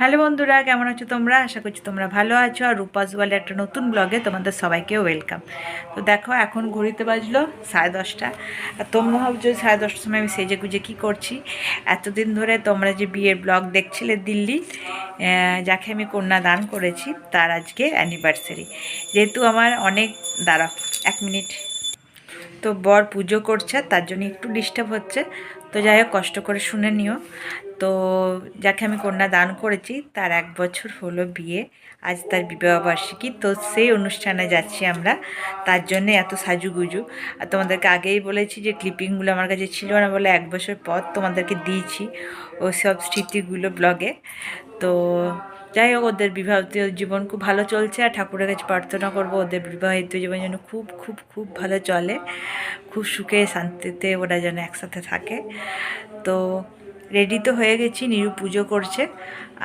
Hello বন্ধুরা, কেমন আছো তোমরা? আশা করছি তোমরা ভালো আছো। আর রূপাস ওয়ালে একটা নতুন ব্লগে তোমাদের সবাইকে ওয়েলকাম। তো দেখো, এখন ঘড়িতে বাজলো 10:30। আর তোমরা ভাবছো 10:30 সময় আমি সেজে গুজে কী করছি। এতদিন ধরে তোমরা যে বিয়ের ব্লগ দেখছিলে দিল্লি, যাকে আমি কন্যাদান করেছি, তার আজকে অ্যানিভার্সারি। যেহেতু আমার অনেক, দাঁড়াও 1 মিনিট, তো বর পুজো করছে, তার জন্য একটু ডিস্টার্ব হচ্ছে। তো যাই হোক, কষ্ট করে শুনে নিও। তো যাকে আমি কন্যা দান করেছি তার 1 বছর হলো বিয়ে, আজ তার বিবাহবার্ষিকী। তো সেই অনুষ্ঠানে যাচ্ছি আমরা, তার জন্যে এত সাজুগুজু। আর তোমাদেরকে আগেই বলেছি যে ক্লিপিংগুলো আমার কাছে ছিল না বলে 1 বছর পর তোমাদেরকে দিয়েছি ও সব স্মৃতিগুলো ব্লগে। তো যাই হোক, ওদের বিবাহিত জীবন খুব ভালো চলছে। আর ঠাকুরের কাছে প্রার্থনা করবো ওদের বিবাহিত জীবন যেন খুব খুব খুব ভালো চলে, খুব সুখে শান্তিতে ওরা যেন একসাথে থাকে। তো রেডি তো হয়ে গেছি, নিরু পুজো করছে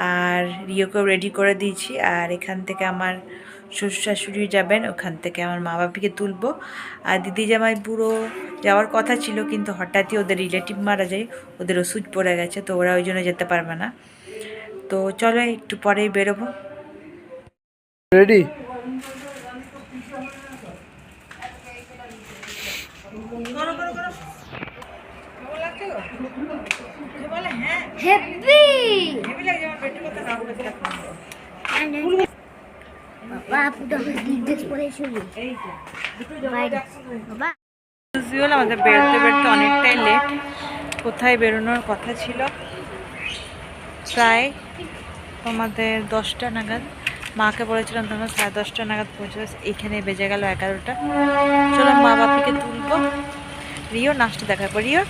আর রিওকেও রেডি করে দিয়েছি। আর এখান থেকে আমার শ্বশুর শাশুড়ি যাবেন, ওখান থেকে আমার মা বাপিকে তুলবো। আর দিদি জামাই বুড়ো যাওয়ার কথা ছিল, কিন্তু হঠাৎই ওদের রিলেটিভ মারা যায়, ওদের ওষুধ পড়ে গেছে, তো ওরা ওই জন্য যেতে পারবে না। তো চলো একটু পরেই বেরোবো। রেডি। আমাদের বেরোতে বেরোতে অনেকটাই লেট। কোথায় বেরোনোর কথা ছিল প্রায় তোমাদের 10টা নাগাদ, মাকে বলেছিলাম তোমরা 10:30 নাগাদ পৌঁছে, এইখানে বেজে গেল 11টা। চলো মা বাপিকে তুলবো। রিও নাচটা দেখাবো। রিও,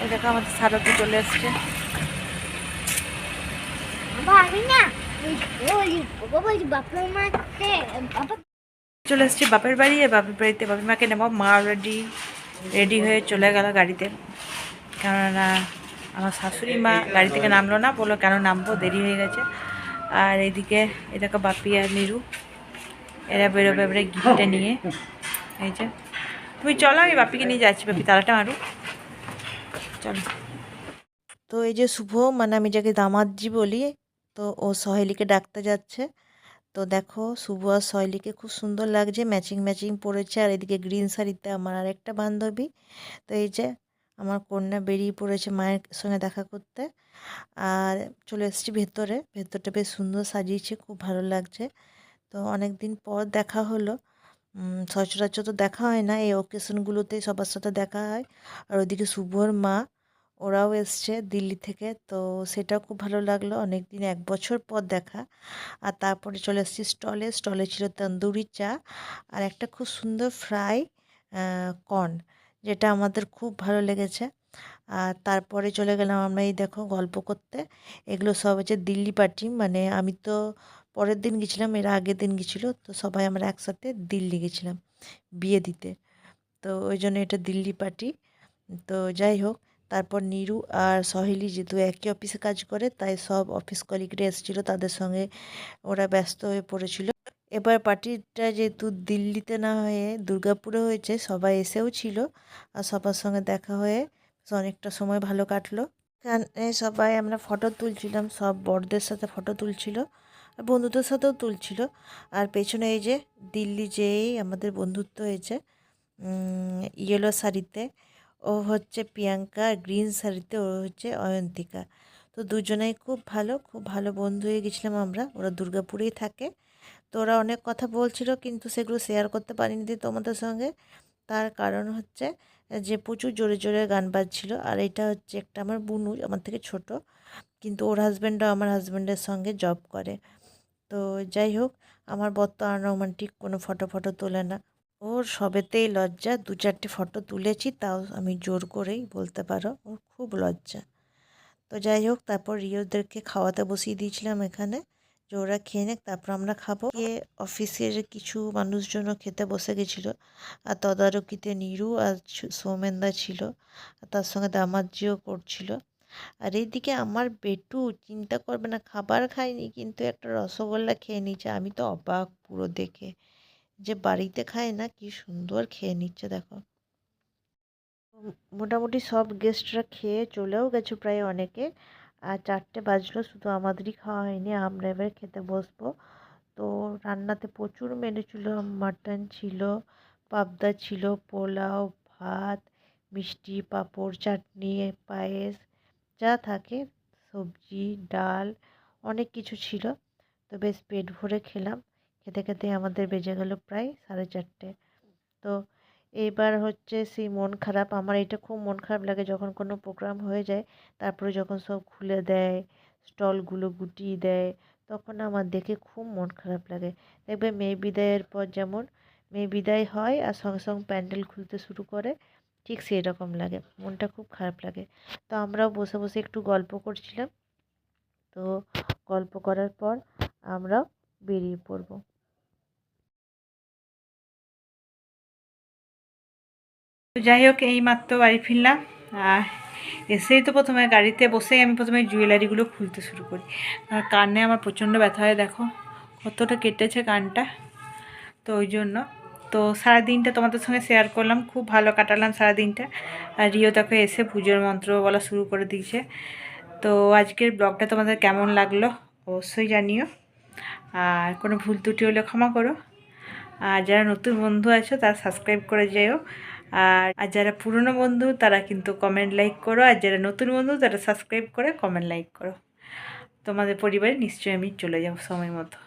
এই দেখো আমাদের সারথি চলে এসছে। চলে এসছি বাপের বাড়ি। আর বাপের বাড়িতে বাপের মাকে নেবো। মা অলরেডি রেডি হয়ে চলে গেল গাড়িতে, কেননা আমার শাশুড়ি মা গাড়ি থেকে নামলো না, বললো কেন নামবো, দেরি হয়ে গেছে। আর এইদিকে এ দেখো বাপি আর নিরু, এরা বেরোবে এবারে গিফটটা নিয়ে। এই যে তুমি চলো, আমি বাপিকে নিয়ে যাচ্ছি। বাপি তালাটা মারু, চলো। তো এই যে শুভ, মানে আমি যাকে দামাতজি বলি, তো ও সহেলিকে ডাকতে যাচ্ছে। তো দেখো শুভ আর সহেলিকে খুব সুন্দর লাগছে, ম্যাচিং ম্যাচিং পরেছে। আর এদিকে গ্রিন শাড়িতে আমার আরেকটা বান্ধবী। তো এই যে আমার কন্যা বেরিয়ে পড়েছে মায়ের সঙ্গে দেখা করতে। আর চলে এসেছি ভেতরে। ভেতরটা বেশ সুন্দর সাজিয়েছে, খুব ভালো লাগছে। তো অনেক দিন পর দেখা হলো। সচরাচর তো দেখা হয় না, এই অকেশনগুলোতেই সবার সাথে দেখা হয়। আর ওইদিকে শুভর মা, ওরাও এসছে দিল্লি থেকে। তো সেটাও খুব ভালো লাগলো, অনেক দিন 1 বছর পর দেখা। আর তারপরে চলে এসেছি স্টলে। স্টলে ছিল তন্দুরি চা আর একটা খুব সুন্দর ফ্রাই কর্ন, যেটা আমাদের খুব ভালো লেগেছে। আর তারপরে চলে গেলাম আমরা, এই দেখো, গল্প করতে। এগুলো সব হচ্ছে দিল্লি পার্টি, মানে আমি তো পরের দিন গেছিলাম, এরা আগের দিন গেছিলো। তো সবাই আমরা একসাথে দিল্লি গেছিলাম বিয়ে দিতে। তো ওই জন্য এটা দিল্লি পার্টি। তো যাই হোক, তারপর নিরু আর সহেলি যেহেতু একই অফিসে কাজ করে, তাই সব অফিস কলিগরা এসেছিলো, তাদের সঙ্গে ওরা ব্যস্ত হয়ে পড়েছিল। এবার পার্টিটা যেহেতু দিল্লিতে না হয়ে দুর্গাপুরে হয়েছে, সবাই এসেও ছিল। আর সবার সঙ্গে দেখা হয়ে অনেকটা সময় ভালো কাটলো। এখানে সবাই আমরা ফটো তুলছিলাম, সব বড়দের সাথে ফটো তুলছিল আর বন্ধুদের সাথেও তুলছিল। আর পেছনে এই যে দিল্লি যেই আমাদের বন্ধুত্ব হয়েছে, ইয়েলো শাড়িতে ও হচ্ছে প্রিয়াঙ্কা, আর গ্রিন শাড়িতে ও হচ্ছে অয়ন্তিকা। তো দুজনেই খুব ভালো, খুব ভালো বন্ধু হয়ে গেছিলাম আমরা। ওরা দুর্গাপুরেই থাকে। তো ওরা অনেক কথা বলছিল, কিন্তু সেগুলো শেয়ার করতে পারিনি তোমাদের সঙ্গে। তার কারণ হচ্ছে যে প্রচুর জোরে জোরে গান বাজছিল। আর এটা হচ্ছে একটা আমার বুনু, আমার থেকে ছোট, কিন্তু ওর হাজব্যান্ডও আমার হাজব্যান্ডের সঙ্গে জব করে। তো যাই হোক, আমার বর তো আনরোমান্টিক কোনো ফটো ফটো তোলে না। ওর সবেতেই লজ্জা, 2-4টে ফটো তুলেছি, তাও আমি জোর করেই বলতে পারো, ওর খুব লজ্জা। তো যাই হোক, তারপর রিওদেরকে খাওয়াতে বসিয়ে দিয়েছিলাম এখানে, যে ওরা খেয়ে নেক, তারপর আমরা খাবো। গিয়ে অফিসের কিছু মানুষজনও খেতে বসে গেছিলো। আর তদারকিতে নিরু আর সৌমেনদা ছিল, আর তার সঙ্গে দামাজিও করছিল। আর এইদিকে আমার বেটু, চিন্তা করবে না, খাবার খায়নি কিন্তু একটা রসগোল্লা খেয়ে নিচ্ছে। আমি তো অবাক পুরো দেখে, যে বাড়িতে খায় না, কি সুন্দর খেয়ে নিচ্ছে দেখো। মোটামুটি সব গেস্টরা খেয়ে চলেও গেছে প্রায় অনেকে। আর 4টে বাজলো, শুধু আমাদেরই খাওয়া হয়নি, আমরা এবার খেতে বসবো। তো রান্নাতে প্রচুর মেনু ছিল, মাটন ছিল, পাবদা ছিল, পোলাও, ভাত, মিষ্টি, পাঁপড়, চাটনি, পায়েস, যা থাকে, সবজি, ডাল, অনেক কিছু ছিল। তো বেশ পেট ভরে খেলাম। খেতে খেতে আমাদের বেজে গেল প্রায় 4:30। তো এইবার হচ্ছে সেই মন খারাপ, আমার এটা খুব মন খারাপ লাগে যখন কোনো প্রোগ্রাম হয়ে যায়, তারপরে যখন সব খুলে দেয়, স্টলগুলো গুটিয়ে দেয়, তখন আমার দেখে খুব মন খারাপ লাগে। দেখবে মেয়ে বিদায়ের পর যেমন মেয়ে বিদায় হয় আর সঙ্গে সঙ্গে প্যান্ডেল খুলতে শুরু করে, ঠিক সেই রকম লাগে, মনটা খুব খারাপ লাগে। তো আমরাও বসে বসে একটু গল্প করছিলাম। তো গল্প করার পর আমরাও বেরিয়ে পড়বো। তো যাই হোক, এই মাত্র বাড়ি ফিরলাম। আর এসেই তো প্রথমে গাড়িতে বসেই আমি প্রথমে জুয়েলারিগুলো খুলতে শুরু করি। আর কানে আমার প্রচণ্ড ব্যথা হয়, দেখো কতটা কেটেছে কানটা। তো ওই জন্য তো সারাদিনটা তোমাদের সঙ্গে শেয়ার করলাম, খুব ভালো কাটালাম সারাদিনটা। আর রিও তাকে এসে পুজোর মন্ত্র বলা শুরু করে দিয়েছে। তো আজকের ব্লগটা তোমাদের কেমন লাগলো অবশ্যই জানিও। আর কোনো ভুল ত্রুটি হলে ক্ষমা করো। আর যারা নতুন বন্ধু আছো তারা সাবস্ক্রাইব করে যেও। আর যারা পুরনো বন্ধু তারা কিন্তু কমেন্ট লাইক করো। আর যারা নতুন বন্ধু তারা সাবস্ক্রাইব করে কমেন্ট লাইক করো। তোমাদের পরিবারে নিশ্চয়ই আমি চলে যাব সময় মতো।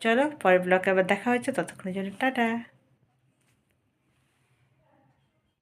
চলো, পরের ব্লগে আবার দেখা হচ্ছে, ততক্ষণের জন্য টাটা।